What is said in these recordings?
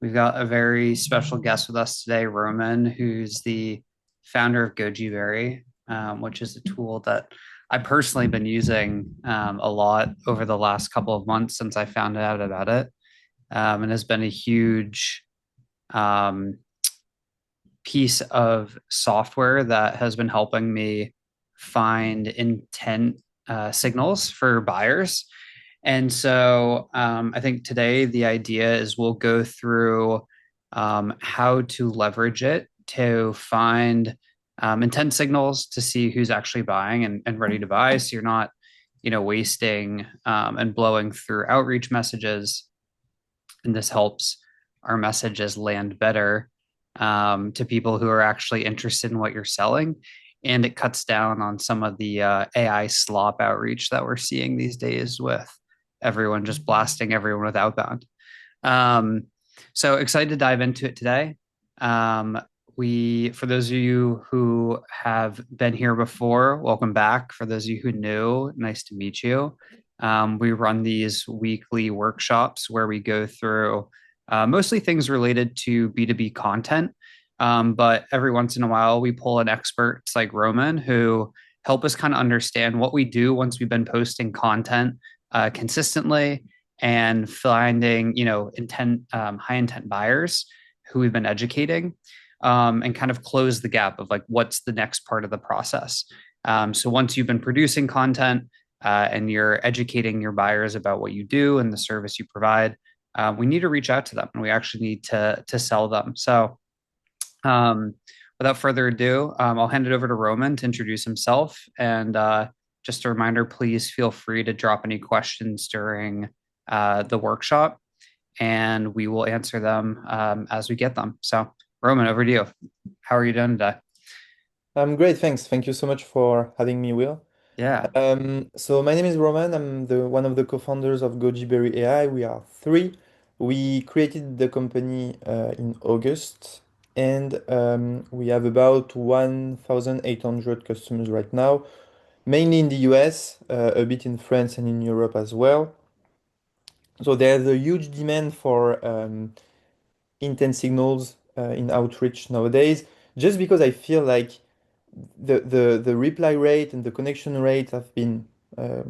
We've got a very special guest with us today, Roman, who's the founder of Gojiberry, which is a tool that I've personally been using a lot over the last couple of months since I found out about it, and has been a huge um, piece of software that has been helping me find intent signals for buyers. And so I think today the idea is we'll go through how to leverage it to find intent signals to see who's actually buying and ready to buy. So you're not, wasting and blowing through outreach messages. And this helps our messages land better to people who are actually interested in what you're selling. And it cuts down on some of the AI slop outreach that we're seeing these days with everyone just blasting everyone with outbound. Um, so excited to dive into it today. For those of you who have been here before, welcome back. For those of you who new, nice to meet you. We run these weekly workshops where we go through mostly things related to B2B content. But every once in a while, we pull in experts like Roman who help us kind of understand what we do once we've been posting content consistently and finding, high intent buyers who we've been educating and kind of close the gap of like what's the next part of the process. So once you've been producing content and you're educating your buyers about what you do and the service you provide, we need to reach out to them and we actually need to sell them. So um, without further ado, I'll hand it over to Roman to introduce himself. And just a reminder, please feel free to drop any questions during the workshop, and we will answer them as we get them. So, Roman, over to you. How are you doing today? I'm great, thanks. Thank you so much for having me, Will. Yeah. So my name is Roman. I'm the one of the co-founders of Gojiberry AI. We are three. We created the company in August, and we have about 1,800 customers right now, mainly in the US, a bit in France and in Europe as well. So there's a huge demand for intent signals in outreach nowadays, just because I feel like the reply rate and the connection rate have been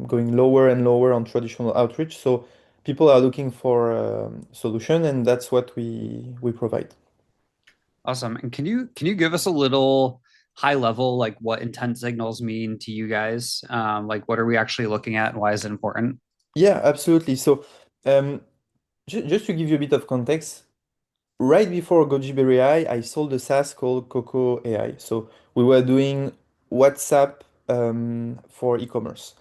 going lower and lower on traditional outreach. So people are looking for a solution, and that's what we provide. Awesome. And can you give us a little high level, like what intent signals mean to you guys? Like what are we actually looking at and why is it important? Yeah, absolutely. So um, just to give you a bit of context, right before Gojiberry AI, I sold a SaaS called Coco AI. So we were doing WhatsApp for e-commerce.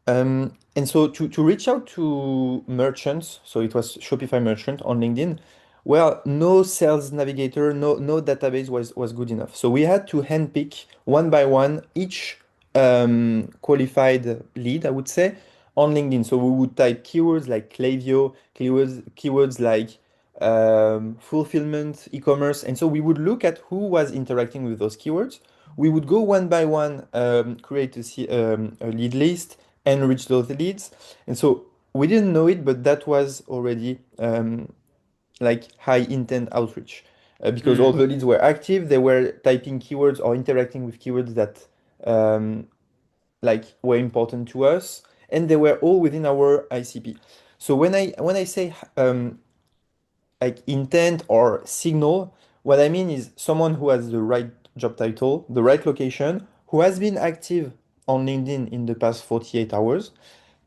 And so to reach out to merchants, so it was Shopify merchant on LinkedIn, well, no sales navigator, no database was good enough. So we had to handpick one by one each qualified lead, I would say, on LinkedIn. So we would type keywords like Klaviyo, keywords like fulfillment, e-commerce. And so we would look at who was interacting with those keywords. We would go one by one, create a lead list and reach those leads. And so we didn't know it, but that was already like high intent outreach because all Mm, the leads were active. They were typing keywords or interacting with keywords that um, like were important to us, and they were all within our ICP. So when I say like intent or signal, what I mean is someone who has the right job title, the right location, who has been active on LinkedIn in the past 48 hours,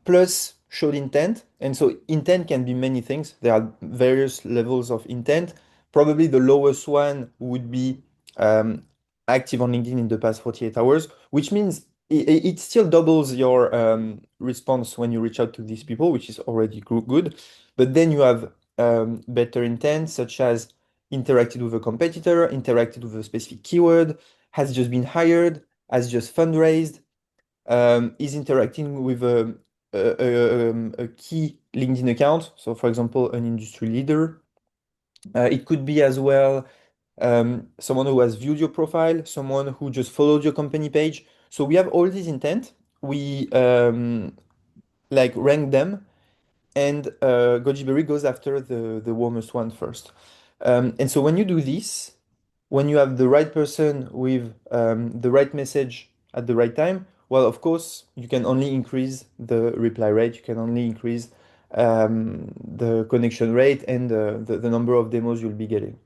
plus showed intent. And so intent can be many things. There are various levels of intent. Probably the lowest one would be um, active on LinkedIn in the past 48 hours, which means it still doubles your response when you reach out to these people, which is already good. But then you have better intent, such as interacted with a competitor, interacted with a specific keyword, has just been hired, has just fundraised, is interacting with a key LinkedIn account. So, for example, an industry leader. It could be as well someone who has viewed your profile, someone who just followed your company page. So we have all these intent. We like rank them, and Gojiberry goes after the warmest one first. And so when you do this, when you have the right person with the right message at the right time, well, of course, you can only increase the reply rate, you can only increase the connection rate and the number of demos you'll be getting.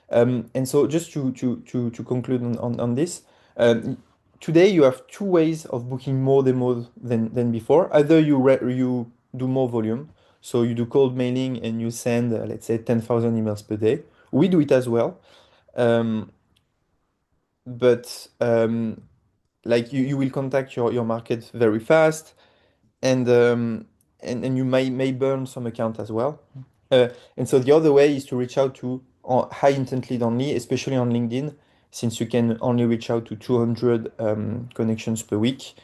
And so just to conclude on this, um, today you have two ways of booking more demos than before. Either you do more volume, so you do cold mailing and you send, let's say, 10,000 emails per day. We do it as well. Um, but like you will contact your market very fast and and you may burn some account as well. And so the other way is to reach out to high intent lead only, especially on LinkedIn, since you can only reach out to 200 connections per week.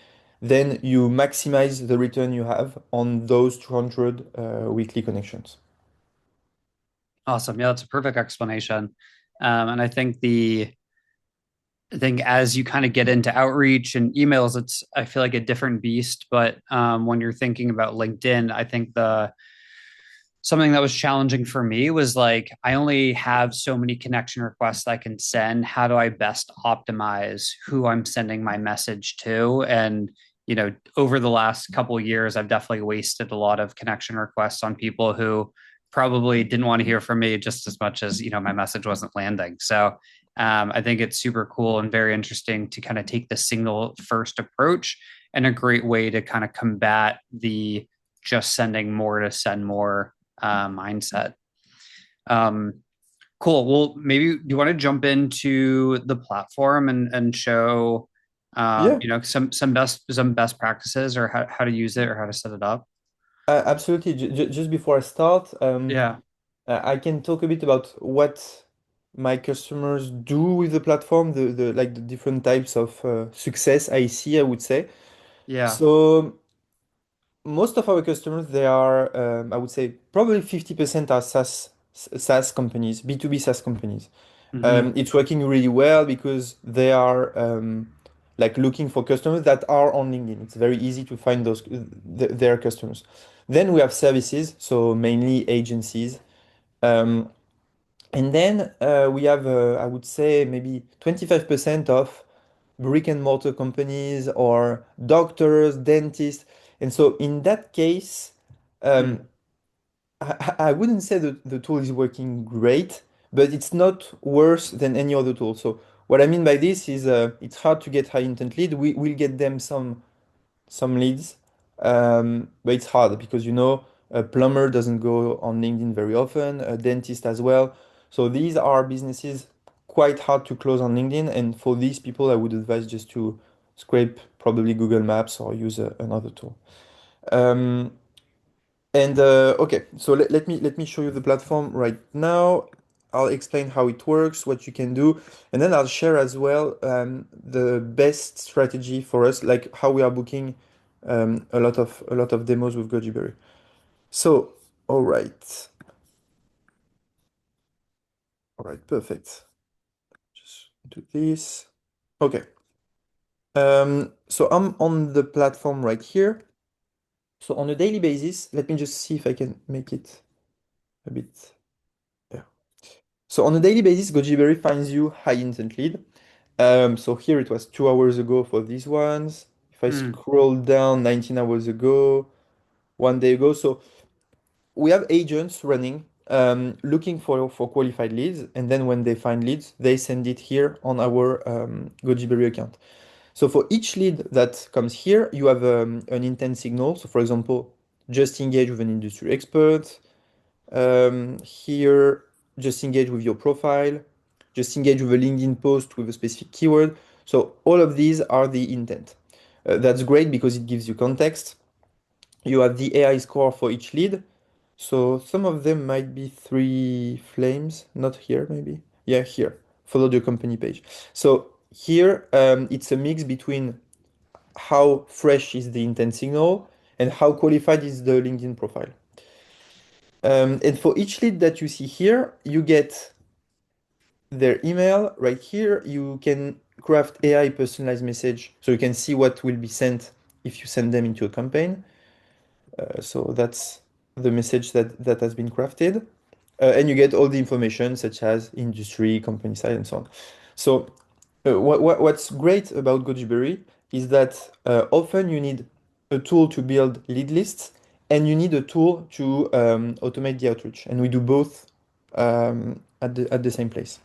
Then you maximize the return you have on those 200 weekly connections. Awesome. Yeah, that's a perfect explanation. And I think as you kind of get into outreach and emails, it's I feel like a different beast. But when you're thinking about LinkedIn, I think the something that was challenging for me was like I only have so many connection requests I can send. How do I best optimize who I'm sending my message to? And over the last couple of years, I've definitely wasted a lot of connection requests on people who probably didn't want to hear from me just as much as my message wasn't landing. So I think it's super cool and very interesting to kind of take the signal first approach and a great way to kind of combat the just sending more to send more mindset. Um, cool. Well, maybe do you want to jump into the platform and show Yeah, some best practices or how to use it or how to set it up? absolutely. Just before I start, Yeah. I can talk a bit about what my customers do with the platform, the like the different types of success I see, I would say. Yeah. So most of our customers, they are, I would say, probably 50% are SaaS companies, B2B SaaS companies. Hmm. It's working really well because they are like looking for customers that are on LinkedIn. It's very easy to find their customers. Then we have services, so mainly agencies. Um, and then we have, I would say, maybe 25% of brick and mortar companies or doctors, dentists. And so in that case, um, Mm. I wouldn't say that the tool is working great, but it's not worse than any other tool. So what I mean by this is it's hard to get high intent lead. We'll get them some leads, but it's hard because a plumber doesn't go on LinkedIn very often, a dentist as well. So these are businesses quite hard to close on LinkedIn, and for these people, I would advise just to scrape probably Google Maps or use another tool. Um, and okay, so let me show you the platform right now. I'll explain how it works, what you can do, and then I'll share as well the best strategy for us, like how we are booking a lot of demos with Gojiberry. So, all right, perfect. Just do this. Okay. So I'm on the platform right here. So on a daily basis, let me just see if I can make it a bit. Yeah. So on a daily basis, Gojiberry finds you high intent lead. So here it was 2 hours ago for these ones. If I Mm. scroll down, 19 hours ago, 1 day ago. So we have agents running, looking for qualified leads, and then when they find leads, they send it here on our Gojiberry account. So for each lead that comes here, you have an intent signal. So for example, just engage with an industry expert. Here, just engage with your profile. Just engage with a LinkedIn post with a specific keyword. So all of these are the intent. That's great because it gives you context. You have the AI score for each lead. So some of them might be three flames, not here maybe. Yeah, here. Follow the company page. So here it's a mix between how fresh is the intent signal and how qualified is the LinkedIn profile. And for each lead that you see here, you get their email right here. You can craft AI personalized message so you can see what will be sent if you send them into a campaign. So that's the message that has been crafted. And you get all the information such as industry, company size, and so on. So what's great about Gojiberry is that often you need a tool to build lead lists and you need a tool to automate the outreach. And we do both at the same place.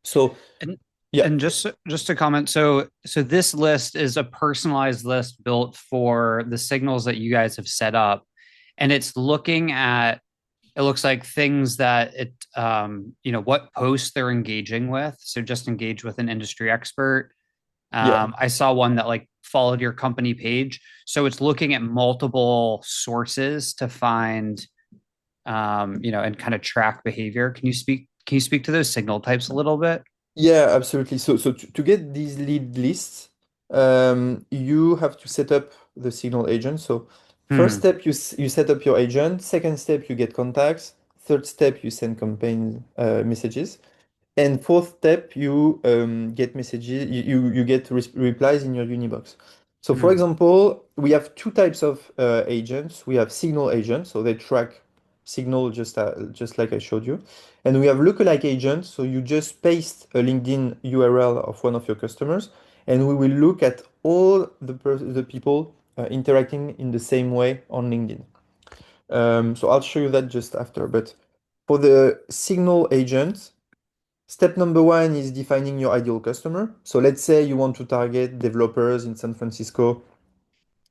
So And yeah, and just to comment, so this list is a personalized list built for the signals that you guys have set up, and it's looking at it looks like things that what posts they're engaging with. So just engage with an industry expert. yeah. I saw one that like followed your company page. So it's looking at multiple sources to find and kind of track behavior. Can you speak to those signal types a little bit? Yeah, absolutely. So to get these lead lists, you have to set up the signal agent. So first Hmm. step, you set up your agent. Second step, you get contacts. Third step, you send campaign messages. And fourth step, you get messages, you get replies in your Unibox. So for Hmm. example, we have two types of agents. We have signal agents, so they track signal just like I showed you. And we have lookalike agents, so you just paste a LinkedIn URL of one of your customers, and we will look at all the people interacting in the same way on LinkedIn. So I'll show you that just after. But for the signal agent, step number one is defining your ideal customer. So let's say you want to target developers in San Francisco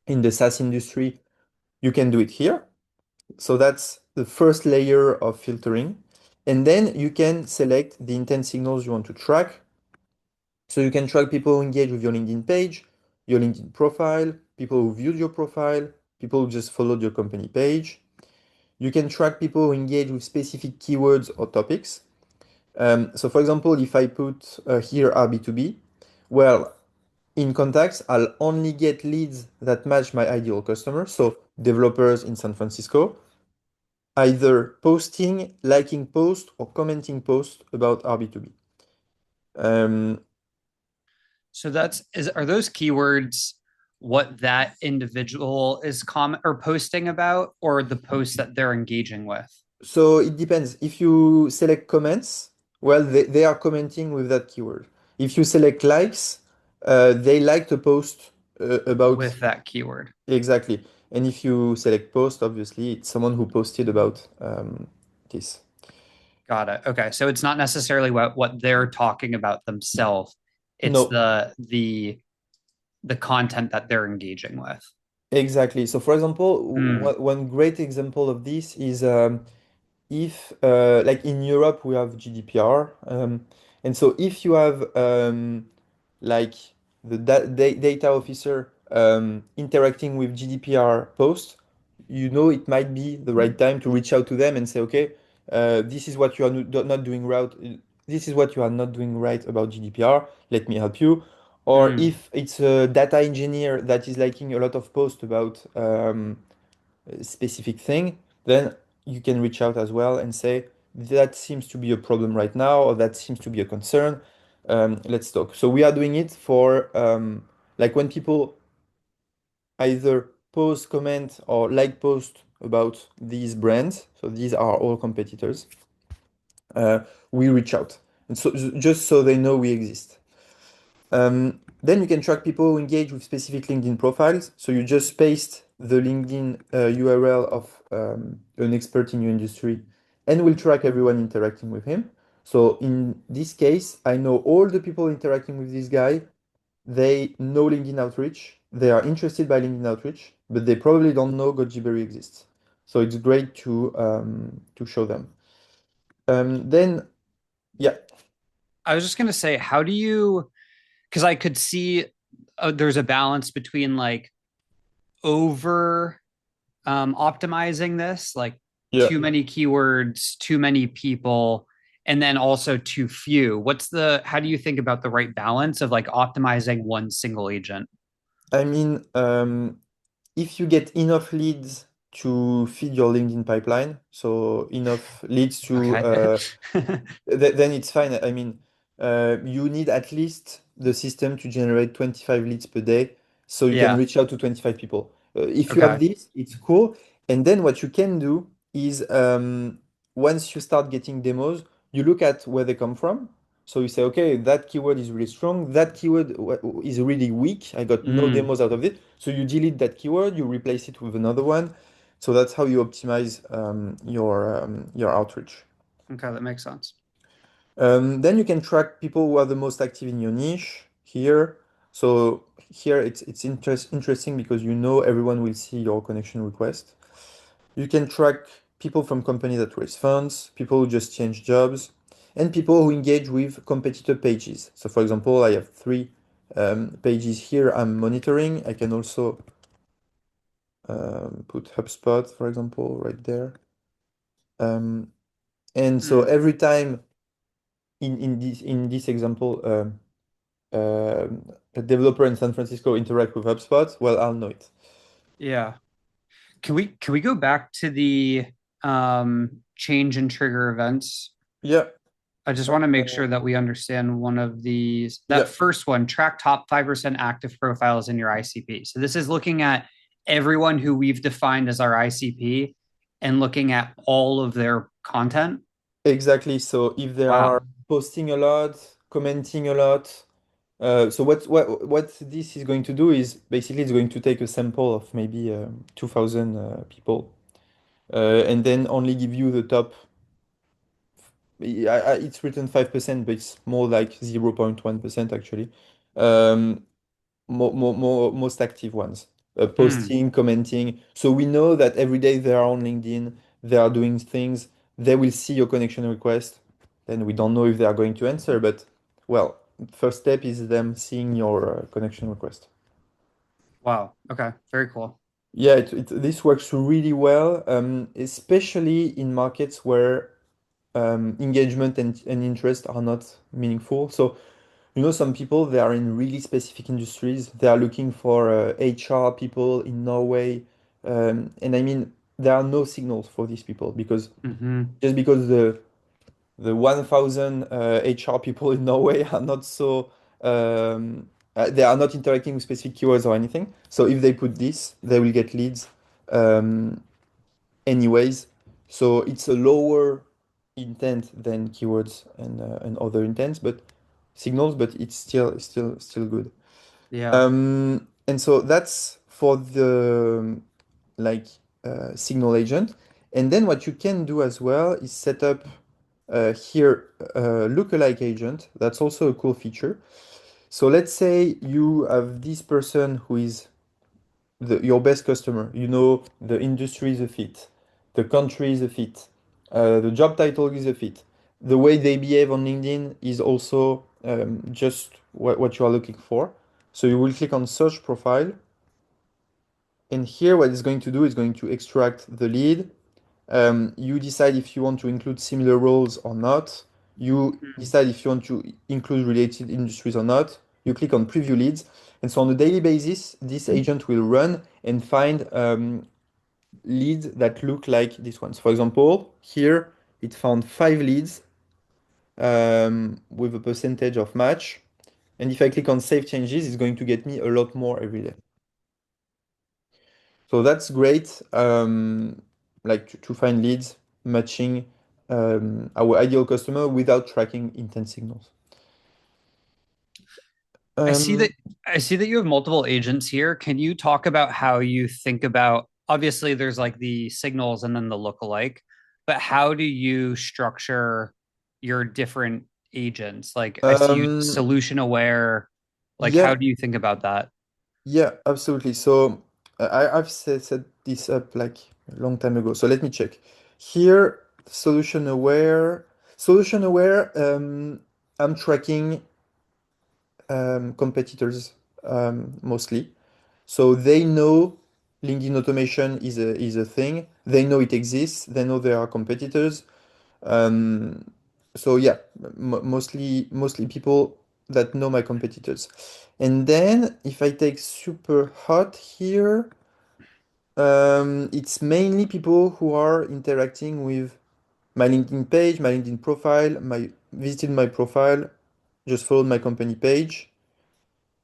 in the SaaS industry. You can do it here. So that's the first layer of filtering. And then you can select the intent signals you want to track. So you can track people who engage with your LinkedIn page, your LinkedIn profile, people who viewed your profile, people who just followed your company page. You can track people who engage with specific keywords or topics. So for example, if I put here RB2B, well, in contacts, I'll only get leads that match my ideal customer. So developers in San Francisco, either posting, liking post, or commenting post about RB2B. Um, So are those keywords what that individual is comment or posting about, or the posts that they're engaging with? so it depends. If you select comments, well, they are commenting with that keyword. If you select likes, they like to post about With that keyword. exactly. And if you select post, obviously, it's someone who posted about this. Got it. Okay. So it's not necessarily what they're talking about themselves. It's No, the content that they're engaging with. exactly. So, for example, Hmm. one great example of this is if, like in Europe, we have GDPR. And so, if you have like the data officer interacting with GDPR posts, you know it might be the right time to reach out to them and say, okay, this is what you are not doing right. This is what you are not doing right about GDPR. Let me help you. Or Hmm. if it's a data engineer that is liking a lot of posts about a specific thing, then you can reach out as well and say, that seems to be a problem right now, or that seems to be a concern. Let's talk. So we are doing it for like when people either post, comment, or like post about these brands. So these are all competitors. Uh, we reach out, and so just so they know we exist. Then you can track people who engage with specific LinkedIn profiles. So you just paste the LinkedIn URL of an expert in your industry, and we'll track everyone interacting with him. So in this case, I know all the people interacting with this guy. They know LinkedIn Outreach. They are interested by LinkedIn Outreach, but they probably don't know Gojiberry exists. So it's great to show them. Then yeah, I was just gonna say, how do you? Because I could see there's a balance between like over optimizing this, like yeah. too many keywords, too many people, and then also too few. How do you think about the right balance of like optimizing one single agent? I mean, if you get enough leads to feed your LinkedIn pipeline, so enough leads to Okay. then it's fine. I mean, you need at least the system to generate 25 leads per day, so you can Yeah. reach out to 25 people. If you have Okay. this, it's cool. And then what you can do is once you start getting demos, you look at where they come from. So you say, okay, that keyword is really strong. That keyword is really weak. I got no Mm, demos out of it. So you delete that keyword, you replace it with another one. So that's how you optimize your outreach. okay, that makes sense. Then you can track people who are the most active in your niche here. So here it's interesting because you know everyone will see your connection request. You can track people from companies that raise funds, people who just change jobs, and people who engage with competitor pages. So for example, I have three pages here I'm monitoring. I can also put HubSpot, for example, right there. Um, and so Mm, every time in this example, a developer in San Francisco interact with HubSpot, well, I'll know it. yeah. Can we go back to the change and trigger events? Yeah, I just want to make sure that we understand one of these. That yeah, first one, track top 5% active profiles in your ICP. So this is looking at everyone who we've defined as our ICP and looking at all of their content. exactly. So if they are Wow. posting a lot, commenting a lot, so what this is going to do is basically it's going to take a sample of maybe 2,000 people, and then only give you the top. It's written 5%, but it's more like 0.1% actually. Um, most active ones, Hmm. posting, commenting. So we know that every day they are on LinkedIn, they are doing things, they will see your connection request. Then we don't know if they are going to answer, but well, first step is them seeing your connection request. Wow. Okay. Very cool. Yeah, this works really well, especially in markets where engagement and interest are not meaningful. So you know, some people, they are in really specific industries. They are looking for HR people in Norway. And I mean, there are no signals for these people because Hmm. just because the 1,000 HR people in Norway are not so, they are not interacting with specific keywords or anything. So if they put this, they will get leads um, anyways. So it's a lower intent than keywords and other intents, but signals, but it's still good. Yeah. And so that's for the like signal agent. And then what you can do as well is set up here a lookalike agent. That's also a cool feature. So let's say you have this person who is your best customer. You know the industry is a fit, the country is a fit, the job title is a fit. The way they behave on LinkedIn is also just what you are looking for. So you will click on search profile, and here what it's going to do is going to extract the lead. You decide if you want to include similar roles or not. You Mm. decide if you want to include related industries or not. You click on preview leads. And so on a daily basis, this agent will run and find leads that look like this one. So for example, here it found 5 leads with a percentage of match. And if I click on save changes, it's going to get me a lot more every day. So that's great, like to find leads matching our ideal customer without tracking intent signals. I see that Um, I see that you have multiple agents here. Can you talk about how you think about obviously there's like the signals and then the lookalike, but how do you structure your different agents? Like I see you um, solution aware. Like how yeah, do you think about that? yeah, absolutely. So I've set this up like a long time ago. So let me check. Here, solution aware, I'm tracking competitors mostly. So they know LinkedIn automation is a thing. They know it exists. They know there are competitors. Um, so yeah, mostly people that know my competitors. And then if I take super hot here, it's mainly people who are interacting with my LinkedIn page, my LinkedIn profile, my visited my profile, just followed my company page.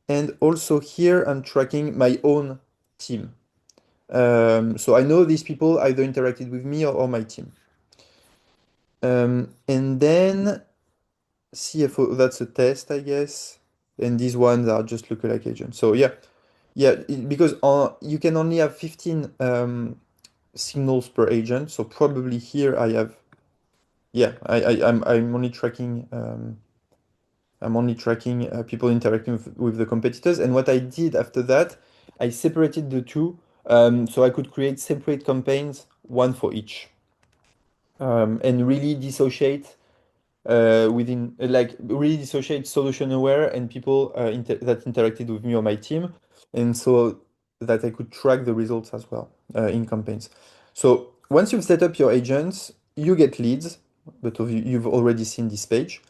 And also here I'm tracking my own team. So I know these people either interacted with me or my team. And then CFO, that's a test, I guess. And these ones are just lookalike agents. So yeah, yeah, because you can only have 15 signals per agent. So probably here I have, yeah, I'm only tracking people interacting with the competitors. And what I did after that, I separated the two, so I could create separate campaigns, one for each, and really dissociate within like really dissociate solution aware and people that interacted with me or my team, and so that I could track the results as well in campaigns. So once you've set up your agents, you get leads, but you've already seen this page,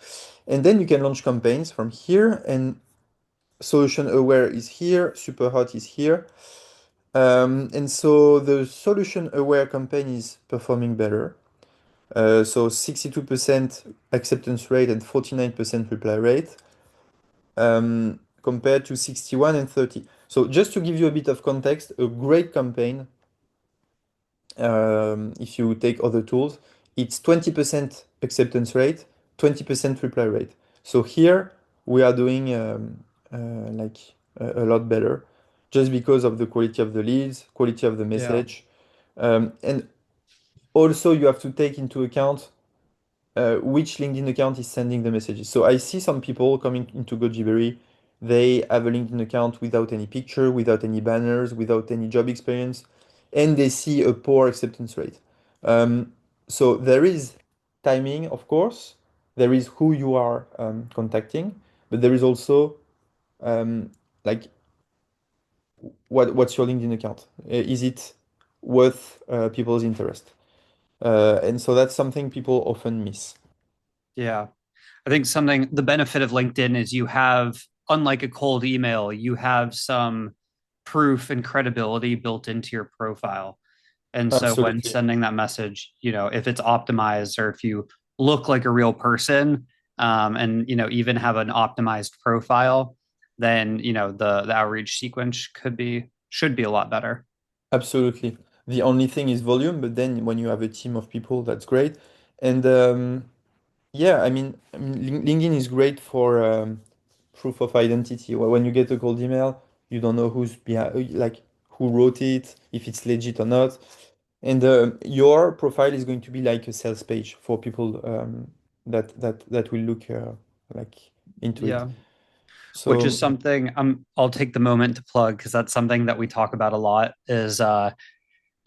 and then you can launch campaigns from here. And solution aware is here, super hot is here. And so the solution aware campaign is performing better. So 62% acceptance rate and 49% reply rate, compared to 61 and 30. So just to give you a bit of context, a great campaign, if you take other tools, it's 20% acceptance rate, 20% reply rate. So here we are doing like a lot better just because of the quality of the leads, quality of the Yeah. message. And also you have to take into account which LinkedIn account is sending the messages. So I see some people coming into Gojiberry, they have a LinkedIn account without any picture, without any banners, without any job experience, and they see a poor acceptance rate. Um, so there is timing, of course, there is who you are contacting, but there is also like what's your LinkedIn account? Is it worth people's interest? And so that's something people often miss. Yeah. I think something, the benefit of LinkedIn is you have, unlike a cold email, you have some proof and credibility built into your profile. And so when Absolutely. sending that message, if it's optimized or if you look like a real person, and even have an optimized profile, then the outreach sequence should be a lot better. Absolutely. The only thing is volume, but then when you have a team of people, that's great. And yeah, LinkedIn is great for proof of identity. When you get a cold email, you don't know who's behind, like who wrote it, if it's legit or not. And your profile is going to be like a sales page for people that will look like into it. Yeah. Which is So something I'll take the moment to plug because that's something that we talk about a lot is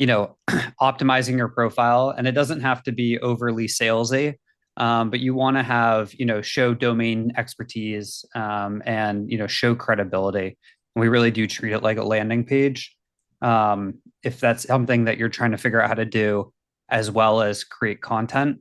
optimizing your profile. And it doesn't have to be overly salesy, but you want to have, show domain expertise, and, show credibility. And we really do treat it like a landing page. If that's something that you're trying to figure out how to do, as well as create content,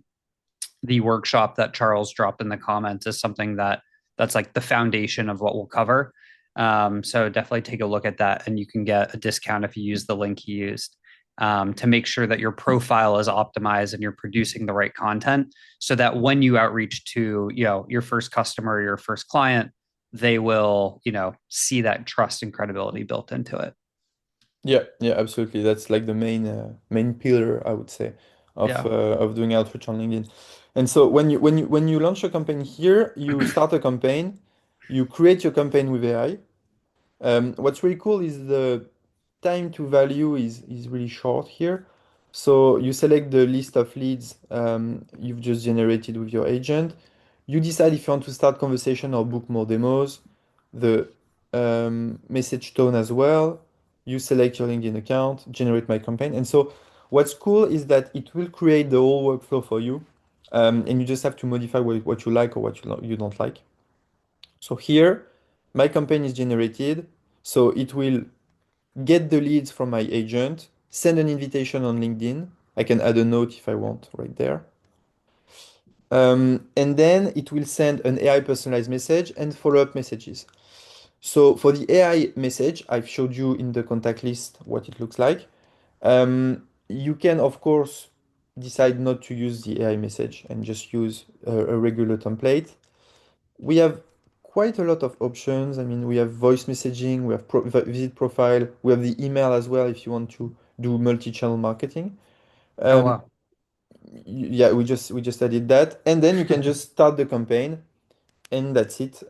the workshop that Charles dropped in the comments is something that's like the foundation of what we'll cover. So definitely take a look at that, and you can get a discount if you use the link he used, to make sure that your profile is optimized and you're producing the right content, so that when you outreach to your first customer, or your first client, they will see that trust and credibility built into it. yeah, yeah, absolutely. That's like the main pillar, I would say, Yeah. of doing outreach on LinkedIn. And so when you launch a campaign here, you start a campaign, you create your campaign with AI. What's really cool is the time to value is really short here. So you select the list of leads you've just generated with your agent. You decide if you want to start conversation or book more demos. The message tone as well. You select your LinkedIn account, generate my campaign. And so what's cool is that it will create the whole workflow for you. And you just have to modify what you like or what you don't like. So here, my campaign is generated. So it will get the leads from my agent, send an invitation on LinkedIn. I can add a note if I want right there. And then it will send an AI personalized message and follow-up messages. So for the AI message, I've showed you in the contact list what it looks like. You can, of course, decide not to use the AI message and just use a regular template. We have quite a lot of options. I mean, we have voice messaging, we have visit profile, we have the email as well if you want to do multi-channel marketing. Oh Um, wow. Yeah, we just added that, and then you can just start the campaign, and that's it.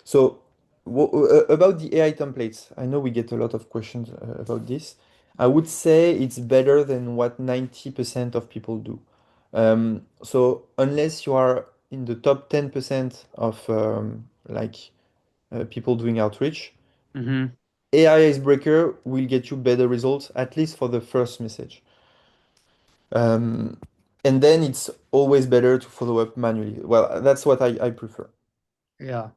So about the AI templates, I know we get a lot of questions about this. I would say it's better than what 90% of people do. So unless you are in the top 10% of people doing outreach, Hmm. AI icebreaker will get you better results, at least for the first message. Um, and then it's always better to follow up manually. Well, that's what I prefer. Yeah.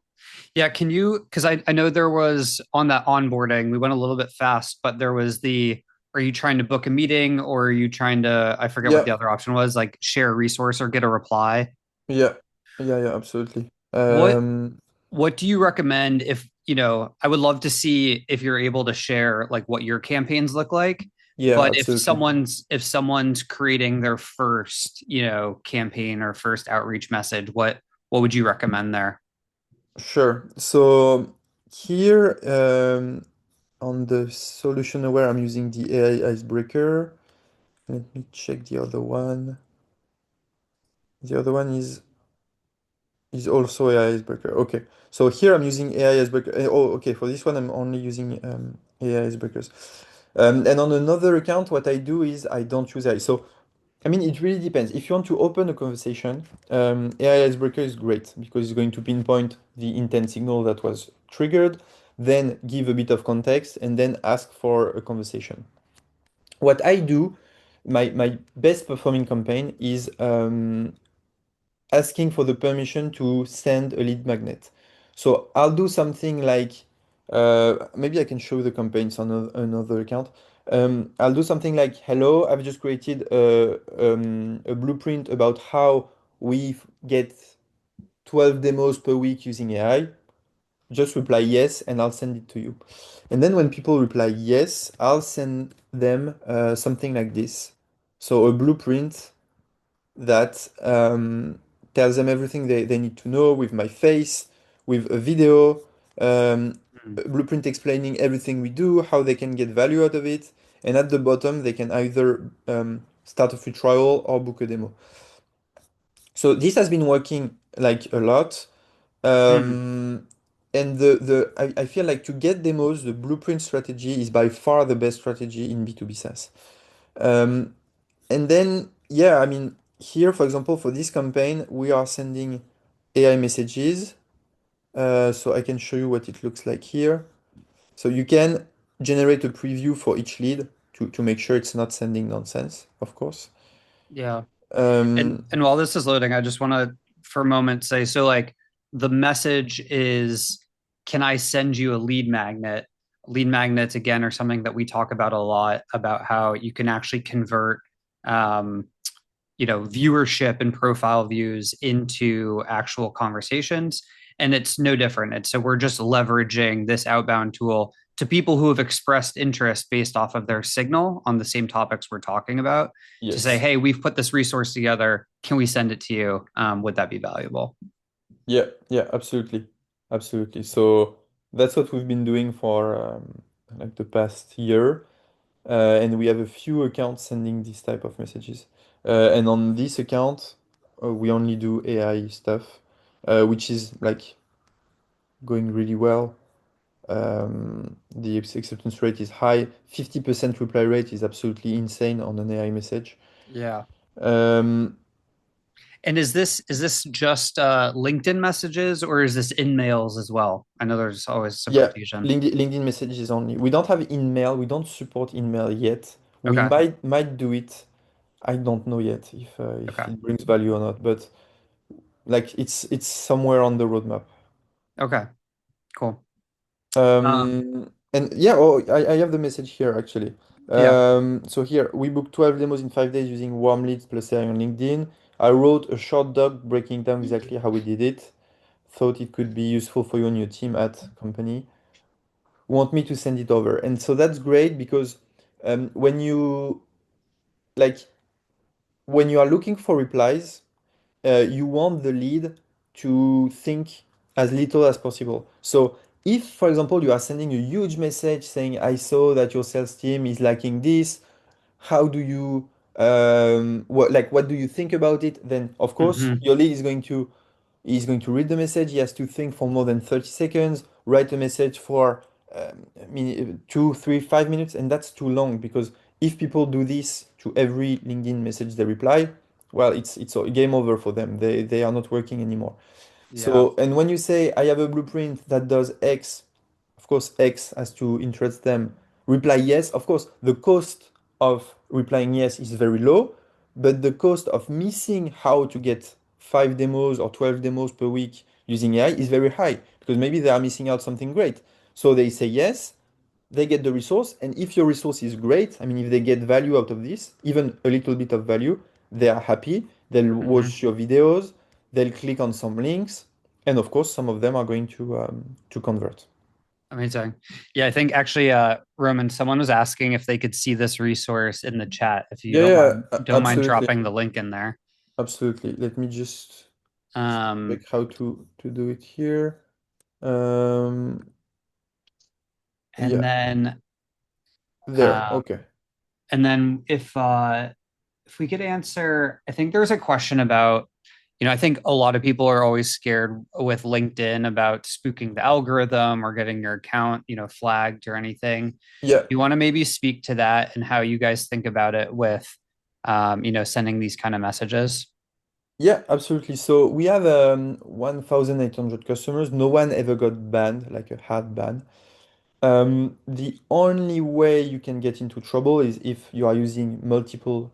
Yeah, can you, because I know there was on that onboarding, we went a little bit fast, but there was are you trying to book a meeting or are you trying to, I forget what Yeah, the other option was, like share a resource or get a reply? yeah, yeah, absolutely. What what do you recommend if, I would love to see if you're able to share like what your campaigns look like, Yeah, but absolutely. if someone's creating their first, campaign or first outreach message, what would you recommend there? Sure. So here on the solution aware, I'm using the AI icebreaker. Let me check the other one. The other one is also AI icebreaker. Okay. So here I'm using AI icebreaker. Oh, okay. For this one, I'm only using AI icebreakers. And on another account, what I do is I don't use AI. So I mean, it really depends. If you want to open a conversation, AI Icebreaker is great because it's going to pinpoint the intent signal that was triggered, then give a bit of context, and then ask for a conversation. What I do, my best performing campaign is asking for the permission to send a lead magnet. So I'll do something like, maybe I can show the campaigns on another account. I'll do something like, hello, I've just created a blueprint about how we get 12 demos per week using AI. Just reply yes, and I'll send it to you. And then when people reply yes, I'll send them something like this. So a blueprint that tells them everything they need to know with my face, with a video, Hmm. a blueprint explaining everything we do, how they can get value out of it. And at the bottom, they can either start a free trial or book a demo. So this has been working like a lot. Hmm. And I feel like to get demos, the blueprint strategy is by far the best strategy in B2B SaaS. Um, and then, yeah, I mean, here, for example, for this campaign, we are sending AI messages. So I can show you what it looks like here. So you can generate a preview for each lead to make sure it's not sending nonsense, of course. Yeah. And Um, and while this is loading, I just want to for a moment say so like the message is can I send you a lead magnet? Lead magnets again are something that we talk about a lot about how you can actually convert um, viewership and profile views into actual conversations, and it's no different. And so we're just leveraging this outbound tool to people who have expressed interest based off of their signal on the same topics we're talking about to say, yes. hey, we've put this resource together, can we send it to you? Would that be valuable? Yeah, yeah, absolutely. Absolutely. So that's what we've been doing for like the past year. And we have a few accounts sending this type of messages. And on this account, we only do AI stuff, which is like going really well. The acceptance rate is high. 50% reply rate is absolutely insane on an AI message. Yeah. Um, And is this just LinkedIn messages or is this in mails as well? I know there's always some yeah, confusion. LinkedIn messages only. We don't have email. We don't support email yet. We Okay. might do it. I don't know yet if Okay. it brings value or not, but like it's somewhere on the roadmap. Okay. Cool. And yeah, oh, I have the message here actually. Yeah. So here we booked 12 demos in 5 days using warm leads plus AI on LinkedIn. I wrote a short doc breaking down exactly how we did it. Thought it could be useful for you and your team at company. Want me to send it over. And so that's great because when you like when you are looking for replies, you want the lead to think as little as possible. So if, for example, you are sending a huge message saying, I saw that your sales team is lacking this, how do you what do you think about it? Then of course Hmm. your lead is going to he's going to read the message. He has to think for more than 30 seconds, write a message for 2, 3, 5 minutes, and that's too long because if people do this to every LinkedIn message they reply, well, it's a game over for them. They are not working anymore. Yeah. So, and when you say I have a blueprint that does X, of course, X has to interest them. Reply yes. Of course, the cost of replying yes is very low, but the cost of missing how to get 5 demos or 12 demos per week using AI is very high because maybe they are missing out something great. So they say yes, they get the resource, and if your resource is great, I mean, if they get value out of this, even a little bit of value, they are happy. They'll Hmm. watch your videos, they'll click on some links, and of course, some of them are going to convert. Amazing. Yeah, I think actually, Roman, someone was asking if they could see this resource in the chat. If you Yeah, yeah, don't mind absolutely, dropping the link in there. absolutely. Let me just check Um, how to do it here. Um, and yeah, then, there. uh, Okay. and then if we could answer, I think there's a question about, I think a lot of people are always scared with LinkedIn about spooking the algorithm or getting your account, flagged or anything. Yeah, You want to maybe speak to that and how you guys think about it with, sending these kind of messages? yeah, absolutely. So we have 1,800 customers. No one ever got banned, like a hard ban. The only way you can get into trouble is if you are using multiple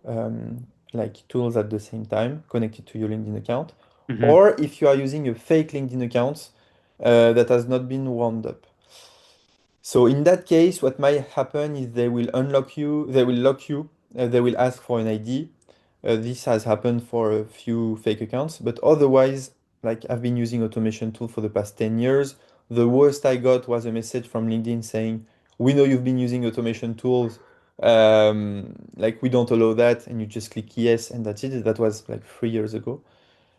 like tools at the same time connected to your LinkedIn account, Hmm. or if you are using a fake LinkedIn account that has not been warmed up. So in that case, what might happen is they will unlock you, they will lock you, they will ask for an ID. This has happened for a few fake accounts, but otherwise, like I've been using automation tool for the past 10 years. The worst I got was a message from LinkedIn saying, "We know you've been using automation tools. Like we don't allow that," and you just click yes, and that's it. That was like 3 years ago.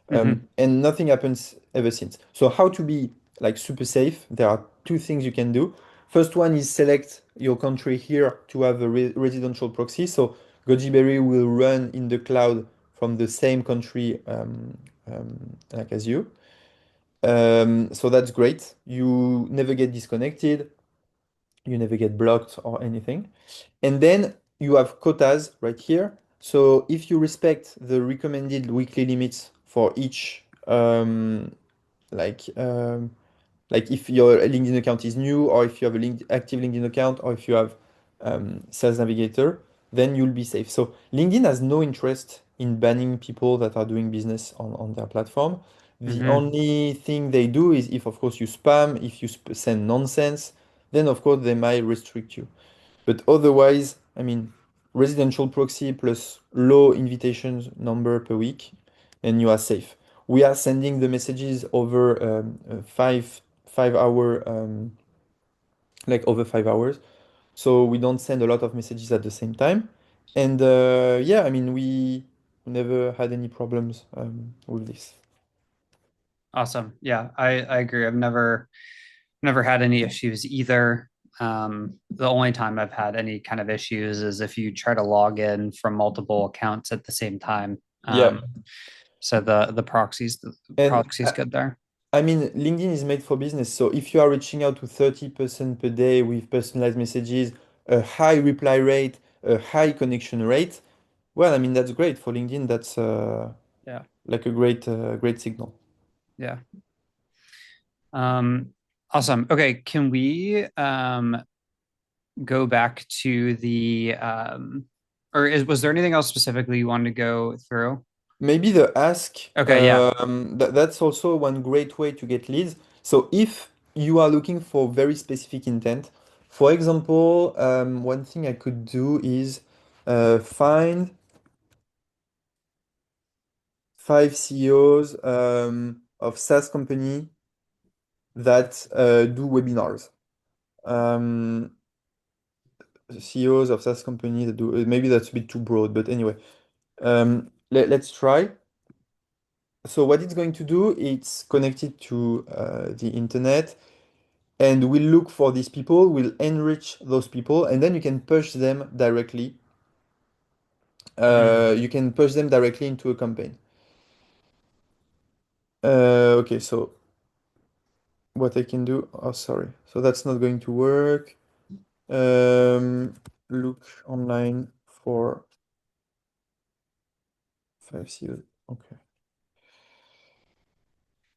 Hmm. And nothing happens ever since. So how to be like super safe? There are two things you can do. First one is select your country here to have a residential proxy. So Gojiberry will run in the cloud from the same country like as you. So that's great. You never get disconnected. You never get blocked or anything. And then you have quotas right here. So if you respect the recommended weekly limits for each like um, like if your LinkedIn account is new or if you have a active LinkedIn account or if you have Sales Navigator, then you'll be safe. So LinkedIn has no interest in banning people that are doing business on their platform. The Hmm. only thing they do is if, of course, you spam, if you send nonsense, then of course they might restrict you. But otherwise, I mean, residential proxy plus low invitations number per week, and you are safe. We are sending the messages over 5 hour, like over 5 hours. So we don't send a lot of messages at the same time. And yeah, I mean, we never had any problems with this. Awesome. Yeah, I agree. I've never had any issues either. The only time I've had any kind of issues is if you try to log in from multiple accounts at the same time. Yeah. So the And proxy's good there. I mean, LinkedIn is made for business. So if you are reaching out to 30% per day with personalized messages, a high reply rate, a high connection rate, well, I mean, that's great for LinkedIn. That's Yeah. like a great signal. Yeah. Um, awesome. Okay, can we go back to the was there anything else specifically you wanted to go through? Maybe the ask, Okay, yeah. that's also one great way to get leads. So if you are looking for very specific intent, for example, one thing I could do is find 5 CEOs of SaaS company that do webinars. Um, CEOs of SaaS company that do, maybe that's a bit too broad, but anyway, let's try. So what it's going to do, it's connected to the internet and we'll look for these people, we'll enrich those people, and then you can push them directly Mm. You can push them directly into a campaign. Okay, so what I can do, oh, sorry. So that's not going to work. Um, Look online for 5 CEOs. Okay.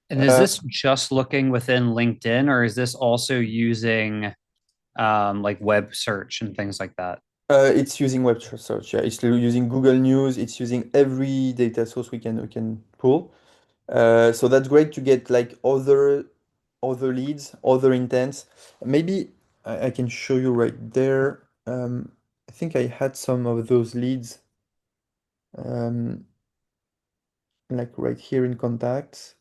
And is Uh, this just looking within LinkedIn, or is this also using like web search and things like that? it's using web search. Yeah, it's using Google News. It's using every data source we can pull. So that's great to get like other leads, other intents. Maybe I can show you right there. I think I had some of those leads, um, like right here in contacts.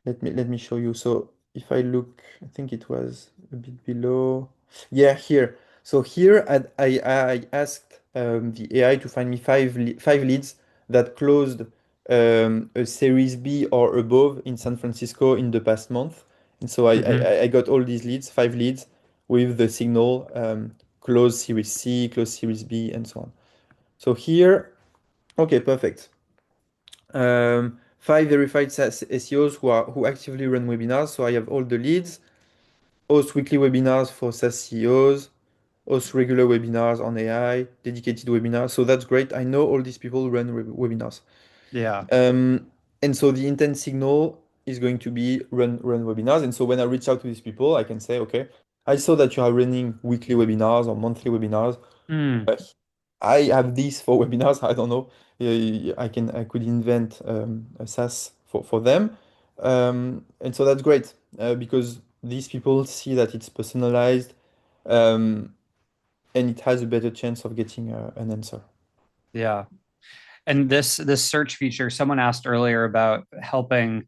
Let me show you. So if I look, I think it was a bit below. Yeah, here. So here I asked the AI to find me five leads that closed a Series B or above in San Francisco in the past month. And so Hmm. I got all these leads, five leads with the signal close Series C, close Series B, and so on. So here, okay, perfect. Five verified SEOs who actively run webinars. So I have all the leads, host weekly webinars for SaaS CEOs, host regular webinars on AI, dedicated webinars. So that's great. I know all these people run webinars. Yeah. Um, and so the intent signal is going to be run webinars. And so when I reach out to these people, I can say, okay, I saw that you are running weekly webinars or monthly webinars. Mm. Uh, I have these for webinars. I don't know. I could invent a SaaS for them, and so that's great because these people see that it's personalized, um, and it has a better chance of getting an answer. Yeah. And this search feature, someone asked earlier about helping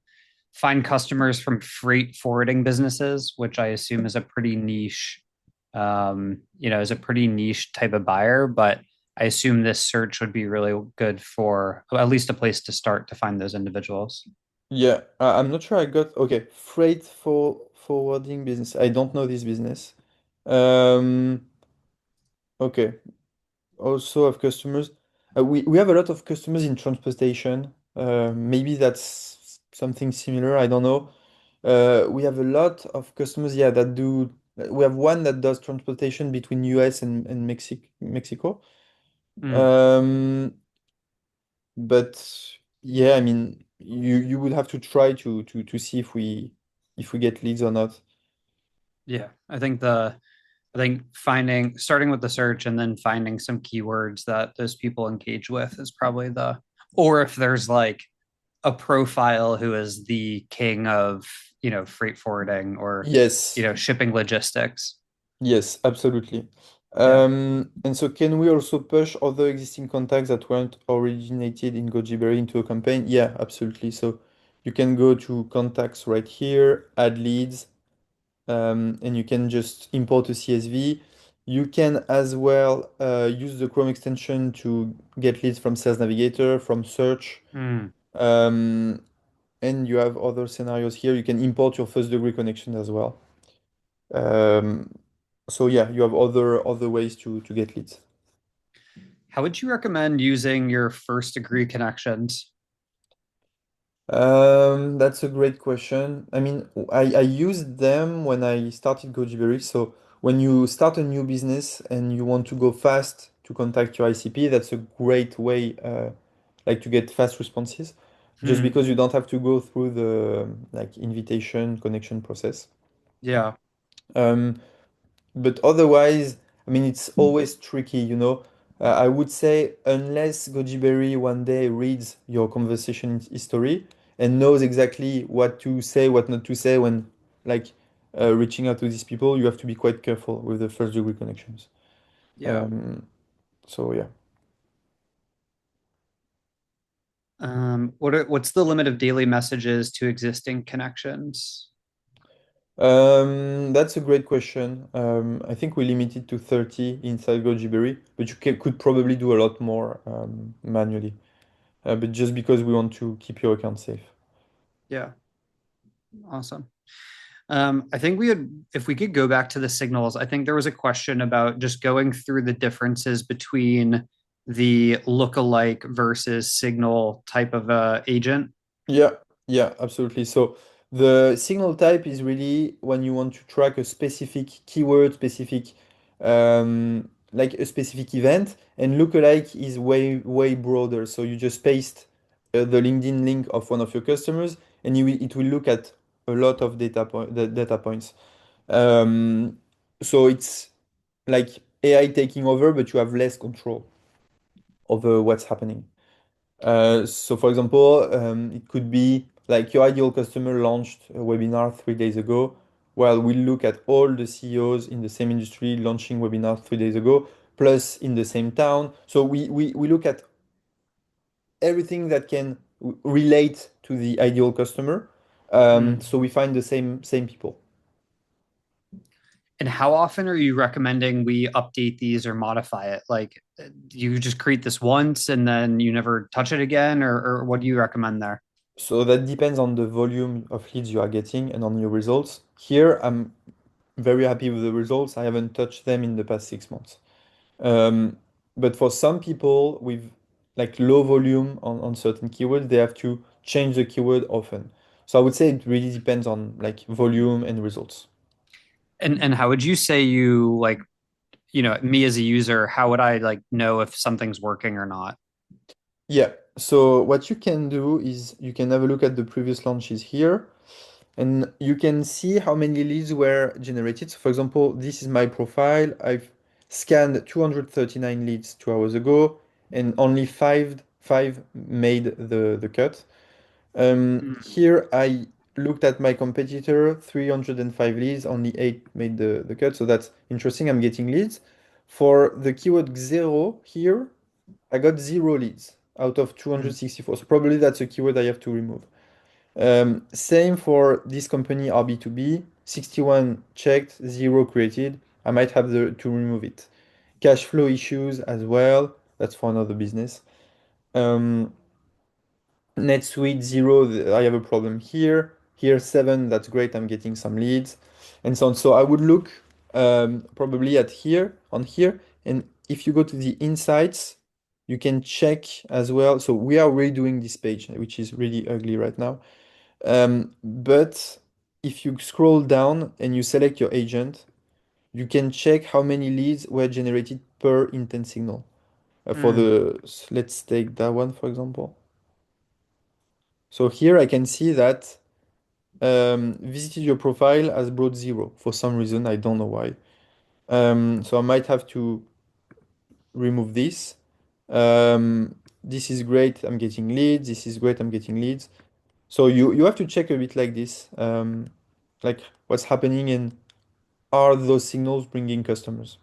find customers from freight forwarding businesses, which I assume is a pretty niche, is a pretty niche type of buyer. But I assume this search would be really good for at least a place to start to find those individuals. Yeah, I'm not sure I got okay. Freight for forwarding business. I don't know this business. Um, okay. Also have customers. We have a lot of customers in transportation. Maybe that's something similar. I don't know. We have a lot of customers, yeah, that do. We have one that does transportation between US and Mexico. Mm, Um, but yeah, I mean, you would have to try to see if we get leads or not. yeah, I think finding starting with the search and then finding some keywords that those people engage with is probably or if there's like a profile who is the king of, freight forwarding or, Yes. shipping logistics. Yes, absolutely. Yeah. And so can we also push other existing contacts that weren't originated in Gojiberry into a campaign? Yeah, absolutely. So you can go to contacts right here, add leads, and you can just import a CSV. You can as well use the Chrome extension to get leads from Sales Navigator, from search. Mm, Um, and you have other scenarios here. You can import your first degree connection as well. Um, so yeah, you have other ways to get leads. how would you recommend using your first degree connections? That's a great question. I mean, I used them when I started Gojiberry. So when you start a new business and you want to go fast to contact your ICP, that's a great way, like to get fast responses, just Hmm. because you don't have to go through the like invitation connection process. Yeah. Um, But otherwise, I mean, it's always tricky, you know. I would say unless Gojiberry one day reads your conversation history and knows exactly what to say, what not to say when like reaching out to these people, you have to be quite careful with the first degree connections. Yeah. Um, so yeah. What's the limit of daily messages to existing connections? That's a great question. I think we limit it to 30 inside Gojiberry, but could probably do a lot more manually. But just because we want to keep your account safe. Yeah. Awesome. I think if we could go back to the signals, I think there was a question about just going through the differences between the lookalike versus signal type of agent? Yeah, yeah, absolutely. So the signal type is really when you want to track a specific keyword, specific like a specific event, and lookalike is way broader. So you just paste the LinkedIn link of one of your customers, and it will look at a lot of data points. Um, so it's like AI taking over, but you have less control over what's happening. So for example, it could be like your ideal customer launched a webinar 3 days ago. Well, we'll look at all the CEOs in the same industry launching webinar 3 days ago, plus in the same town. So we look at everything that can relate to the ideal customer. Mm. So we find the same people. And how often are you recommending we update these or modify it? Like, you just create this once and then you never touch it again, or what do you recommend there? So that depends on the volume of leads you are getting and on your results. Here, I'm very happy with the results. I haven't touched them in the past 6 months. Um, but for some people with like low volume on certain keywords, they have to change the keyword often. So I would say it really depends on like volume and results. And how would you say you like, me as a user, how would I like know if something's working or not? Yeah. So what you can do is you can have a look at the previous launches here and you can see how many leads were generated. So for example, this is my profile. I've scanned 239 leads 2 hours ago and only five made the cut. Mm. Here I looked at my competitor, 305 leads, only eight made the cut. So that's interesting. I'm getting leads. For the keyword zero here, I got zero leads out of Mm. 264. So probably that's a keyword I have to remove. Same for this company RB2B, 61 checked, zero created. I might have to remove it. Cash flow issues as well. That's for another business. Um, NetSuite 0, I have a problem here. Here 7, that's great, I'm getting some leads, and so on. So I would look probably at here, on here, and if you go to the insights, you can check as well. So we are redoing this page, which is really ugly right now. But if you scroll down and you select your agent, you can check how many leads were generated per intent signal. For Mm. let's take that one, for example. So here I can see that visited your profile has brought zero for some reason. I don't know why. So I might have to remove this. This is great. I'm getting leads. This is great. I'm getting leads. So you have to check a bit like this, like what's happening and are those signals bringing customers?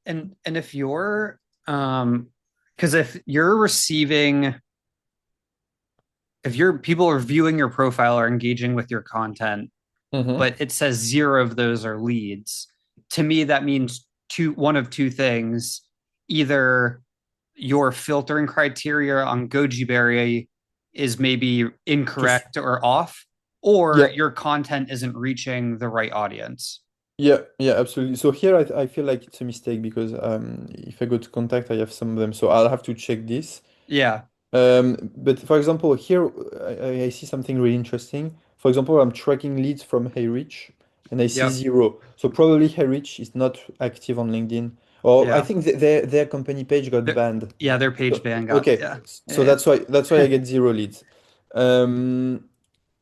And if you're because if you're receiving if your people are viewing your profile or engaging with your content, Mm-hmm. but it says zero of those are leads, to me that means one of two things. Either your filtering criteria on Gojiberry is maybe Just incorrect or off, or yeah, your content isn't reaching the right audience. yeah, absolutely. So here I feel like it's a mistake because if I go to contact, I have some of them. So I'll have to check this. Yeah. But for example, here I see something really interesting. For example, I'm tracking leads from HeyRich and I see Yep. zero. So probably HeyRich is not active on LinkedIn. Or I Yeah. think their company page got banned. Yeah, their page So, ban got, okay, yeah. so Yeah. that's why I get zero leads. Um,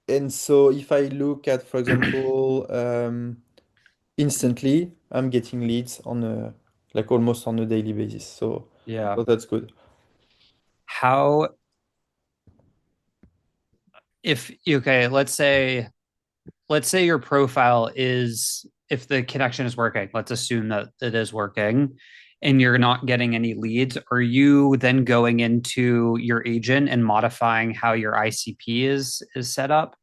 and so if I look at, for example, instantly, I'm getting leads on a like almost on a daily basis. Yeah. So that's good. How if okay, let's say your profile is, if the connection is working, let's assume that it is working and you're not getting any leads, are you then going into your agent and modifying how your ICP is set up?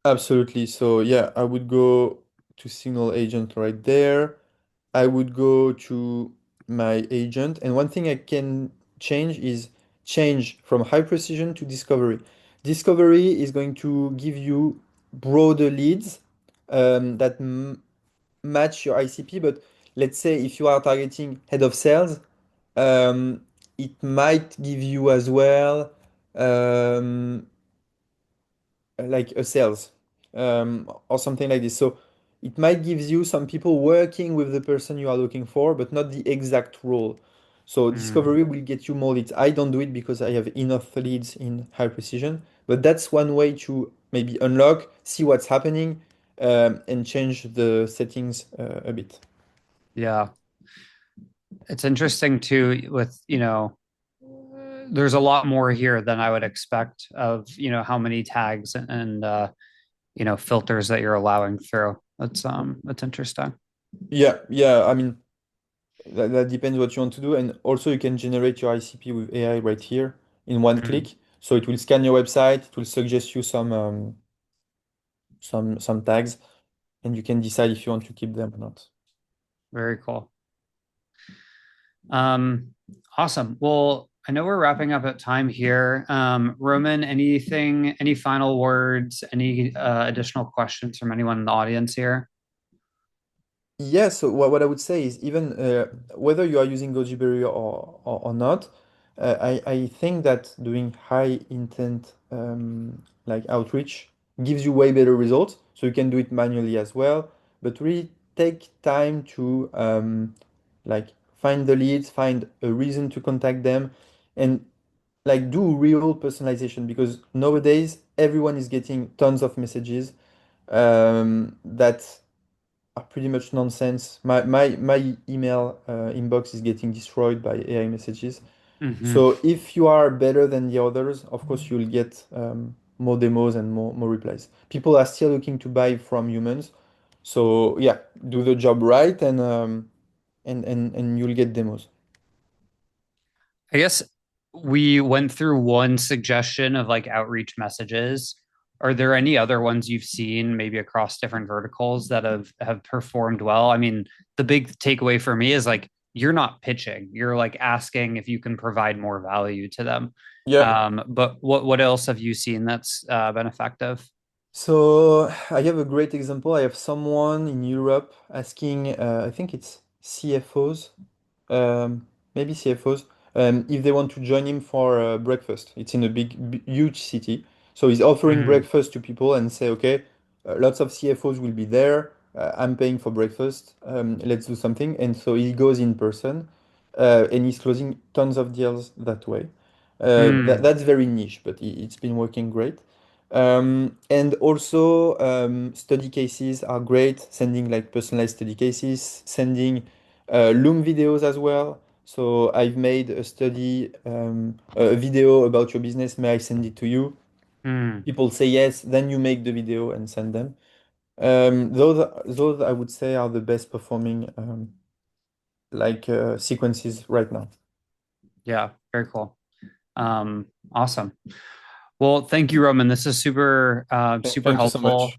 Absolutely. So yeah, I would go to Signal Agent right there. I would go to my agent, and one thing I can change is change from high precision to discovery. Discovery is going to give you broader leads that m match your ICP, but let's say if you are targeting head of sales, Um, it might give you as well um, like a sales or something like this. So it might give you some people working with the person you are looking for, but not the exact role. So Mm, discovery will get you more leads. I don't do it because I have enough leads in high precision, but that's one way to maybe unlock, see what's happening, and change the settings a bit. yeah. It's interesting too with, there's a lot more here than I would expect of, how many tags and filters that you're allowing through. That's interesting. Yeah, yeah. I mean, that depends what you want to do. And also you can generate your ICP with AI right here in one Mm, click. So it will scan your website, it will suggest you some tags, and you can decide if you want to keep them or not. very cool. Um, awesome. Well, I know we're wrapping up at time here. Roman, any final words, any additional questions from anyone in the audience here? Yeah, so what I would say is even whether you are using Gojiberry or not, I think that doing high intent like outreach gives you way better results. So you can do it manually as well, but really take time to like find the leads, find a reason to contact them, and like do real personalization because nowadays everyone is getting tons of messages that are pretty much nonsense. My email inbox is getting destroyed by AI messages. Hmm. So if you are better than the others, of course you'll get more demos and more replies. People are still looking to buy from humans. So yeah, do the job right and you'll get demos. I guess we went through one suggestion of like outreach messages. Are there any other ones you've seen maybe across different verticals that have performed well? I mean, the big takeaway for me is like you're not pitching. You're like asking if you can provide more value to them. Yeah. But what else have you seen that's been effective? So I have a great example. I have someone in Europe asking, I think it's CFOs, maybe CFOs, if they want to join him for breakfast. It's in a huge city. So he's offering Mm, breakfast to people and say, okay, lots of CFOs will be there. I'm paying for breakfast. Let's do something. And so he goes in person, and he's closing tons of deals that way. mm, That's very niche, but it's been working great. And also, study cases are great, sending like personalized study cases, sending Loom videos as well. So I've made a study, a video about your business. May I send it to you? mm. People say yes, then you make the video and send them. Those I would say are the best performing sequences right now. Yeah, very cool. Awesome. Well, thank you, Roman. This is super Thank you so helpful.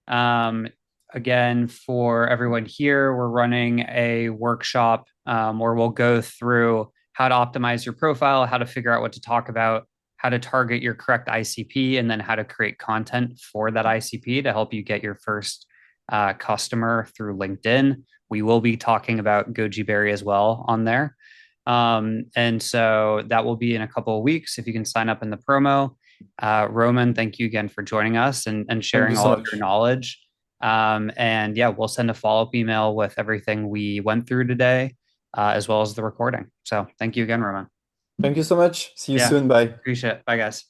much. Um, Again, for everyone here, we're running a workshop where we'll go through how to optimize your profile, how to figure out what to talk about, how to target your correct ICP, and then how to create content for that ICP to help you get your first customer through LinkedIn. We will be talking about Gojiberry as well on there. And so that will be in a couple of weeks if you can sign up in the promo. Roman, thank you again for joining us and Thank you sharing so all of your much. knowledge. And yeah, we'll send a follow up email with everything we went through today, as well as the recording. So thank you again, Roman. Thank you so much. See you Yeah, soon. Bye. appreciate it. Bye, guys.